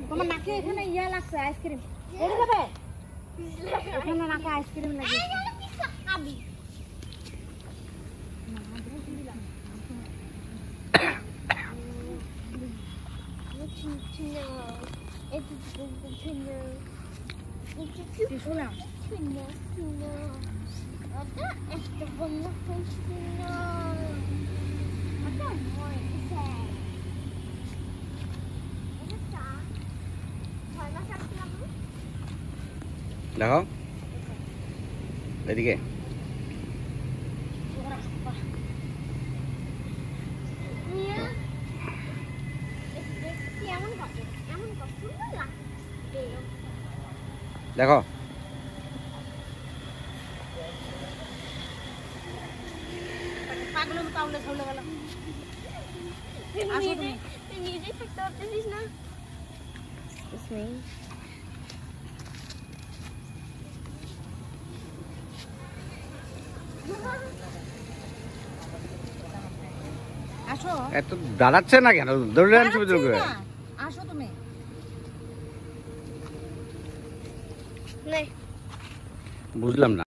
তোমার নাকে এখানে ইয়া লাগছে আইসক্রিম এড়ে যাবে এখানে নাকে আইসক্রিম লাগে খাবি দেখো এদিকে দেখো পাগলের পাউলে চলে গেল আসো তুমি নিজে ফিরতে পারতেছিস না আসো এত দাঁড়াচ্ছে না কেন দৌড়ে আনছো আসো তুমি নাই বুঝলাম না।